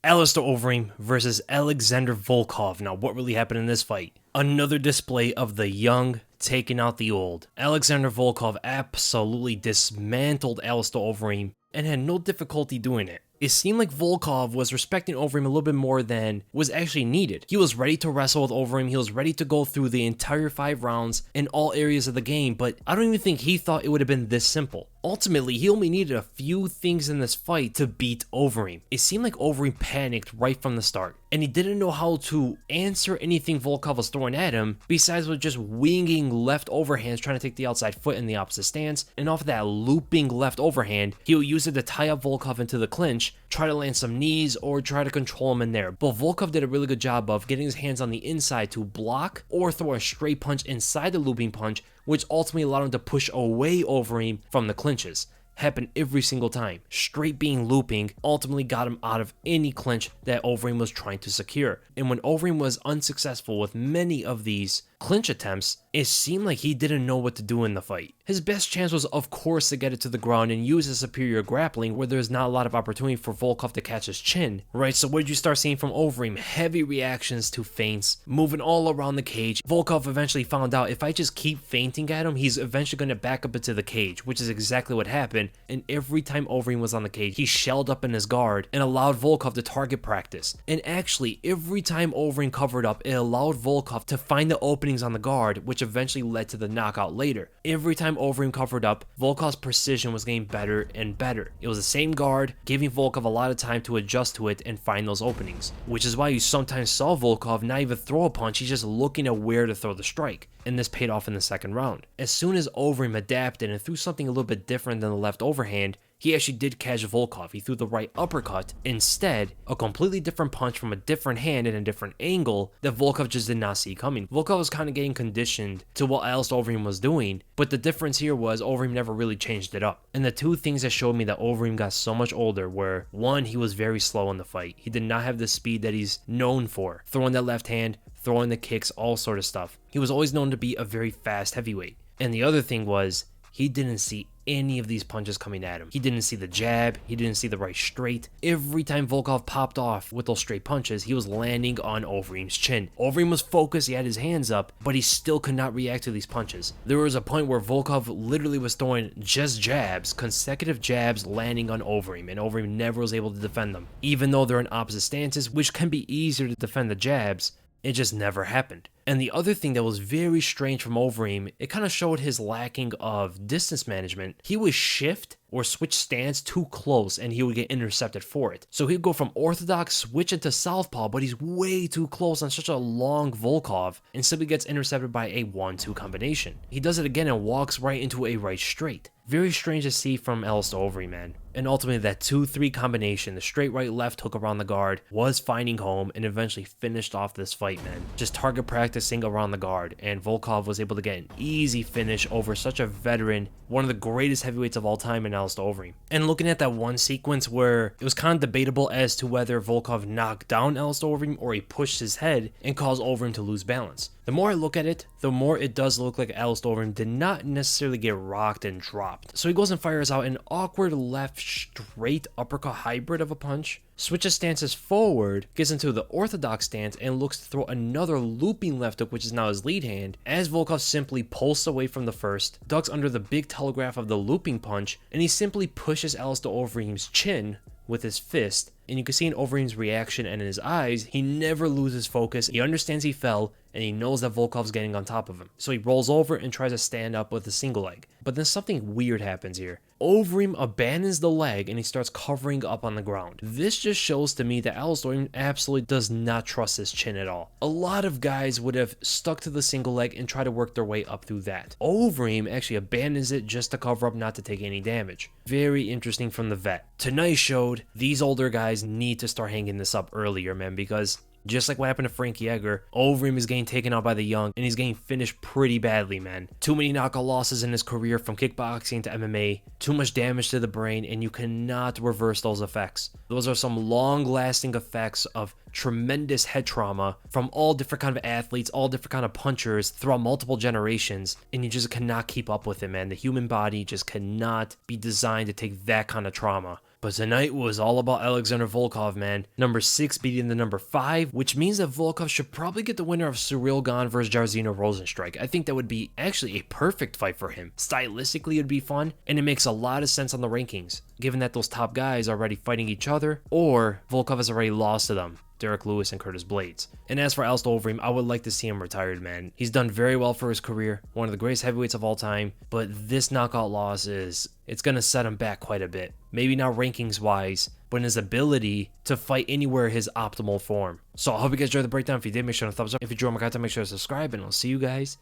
Alistair Overeem versus Alexander Volkov. Now, what really happened in this fight? Another display of the young taking out the old. Alexander Volkov absolutely dismantled Alistair Overeem and had no difficulty doing it. It seemed like Volkov was respecting Overeem a little bit more than was actually needed. He was ready to wrestle with Overeem. He was ready to go through the entire 5 rounds in all areas of the game, but I don't even think he thought it would have been this simple. Ultimately, he only needed a few things in this fight to beat Overeem. It seemed like Overeem panicked right from the start, and he didn't know how to answer anything Volkov was throwing at him, besides with just winging left overhands, trying to take the outside foot in the opposite stance, and off of that looping left overhand, he would use it to tie up Volkov into the clinch, try to land some knees, or try to control him in there. But Volkov did a really good job of getting his hands on the inside to block or throw a straight punch inside the looping punch, which ultimately allowed him to push away Overeem from the clinches. Happened every single time. Straight being looping ultimately got him out of any clinch that Overeem was trying to secure. And when Overeem was unsuccessful with many of these clinch attempts, it seemed like he didn't know what to do in the fight. His best chance was, of course, to get it to the ground and use his superior grappling, where there's not a lot of opportunity for Volkov to catch his chin, right? So what did you start seeing from Overeem? Heavy reactions to feints, moving all around the cage. Volkov eventually found out, if I just keep feinting at him, he's eventually going to back up into the cage, which is exactly what happened. And every time Overeem was on the cage, he shelled up in his guard and allowed Volkov to target practice. And actually, every time Overeem covered up, it allowed Volkov to find the openings on the guard, which eventually led to the knockout later. Every time Overeem covered up, Volkov's precision was getting better and better. It was the same guard, giving Volkov a lot of time to adjust to it and find those openings, which is why you sometimes saw Volkov not even throw a punch, he's just looking at where to throw the strike. And this paid off in the second round. As soon as Overeem adapted and threw something a little bit different than the left overhand, he actually did catch Volkov. He threw the right uppercut. Instead, a completely different punch from a different hand in a different angle that Volkov just did not see coming. Volkov was kind of getting conditioned to what Alistair Overeem was doing, but the difference here was Overeem never really changed it up. And the two things that showed me that Overeem got so much older were, one, he was very slow in the fight. He did not have the speed that he's known for. Throwing that left hand, throwing the kicks, all sort of stuff. He was always known to be a very fast heavyweight. And the other thing was, he didn't see any of these punches coming at him. He didn't see the jab, he didn't see the right straight. Every time Volkov popped off with those straight punches, he was landing on Overeem's chin. Overeem was focused, he had his hands up, but he still could not react to these punches. There was a point where Volkov literally was throwing just jabs, consecutive jabs landing on Overeem, and Overeem never was able to defend them. Even though they're in opposite stances, which can be easier to defend the jabs, it just never happened. And the other thing that was very strange from Overeem, it kind of showed his lacking of distance management. He would shift or switch stance too close and he would get intercepted for it. So he'd go from orthodox, switch into southpaw, but he's way too close on such a long Volkov and simply gets intercepted by a 1-2 combination. He does it again and walks right into a right straight. Very strange to see from Alistair Overeem, man. And ultimately that 2-3 combination, the straight right left hook around the guard, was finding home and eventually finished off this fight, man. Just target practicing around the guard, and Volkov was able to get an easy finish over such a veteran, one of the greatest heavyweights of all time in Alistair Overeem. And looking at that one sequence where it was kind of debatable as to whether Volkov knocked down Alistair Overeem or he pushed his head and caused Overeem to lose balance. The more I look at it, the more it does look like Alistair Overeem did not necessarily get rocked and dropped. So he goes and fires out an awkward left straight uppercut hybrid of a punch, switches stances forward, gets into the orthodox stance, and looks to throw another looping left hook, which is now his lead hand, as Volkov simply pulls away from the first, ducks under the big telegraph of the looping punch, and he simply pushes Alistair Overeem's chin with his fist. And you can see in Overeem's reaction and in his eyes, he never loses focus. He understands he fell, and he knows that Volkov's getting on top of him. So he rolls over and tries to stand up with a single leg. But then something weird happens here. Overeem abandons the leg and he starts covering up on the ground. This just shows to me that Alistair Overeem absolutely does not trust his chin at all. A lot of guys would have stuck to the single leg and try to work their way up through that. Overeem actually abandons it just to cover up, not to take any damage. Very interesting from the vet. Tonight showed these older guys need to start hanging this up earlier, man, because just like what happened to Frankie Edgar, Overeem is getting taken out by the young, and he's getting finished pretty badly, man. Too many knockout losses in his career from kickboxing to MMA, too much damage to the brain, and you cannot reverse those effects. Those are some long-lasting effects of tremendous head trauma from all different kind of athletes, all different kind of punchers throughout multiple generations, and you just cannot keep up with it, man. The human body just cannot be designed to take that kind of trauma. But tonight was all about Alexander Volkov, man. Number 6 beating the number 5, which means that Volkov should probably get the winner of Cyril Gane versus Jairzinho Rozenstruik. I think that would be actually a perfect fight for him. Stylistically, it would be fun, and it makes a lot of sense on the rankings, given that those top guys are already fighting each other, or Volkov has already lost to them. Derek Lewis and Curtis Blades. And as for Alistair Overeem, I would like to see him retired, man. He's done very well for his career, one of the greatest heavyweights of all time, but this knockout loss it's going to set him back quite a bit. Maybe not rankings wise, but in his ability to fight anywhere his optimal form. So I hope you guys enjoyed the breakdown. If you did, make sure to thumbs up. If you enjoyed my content, make sure to subscribe, and I'll see you guys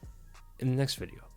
in the next video.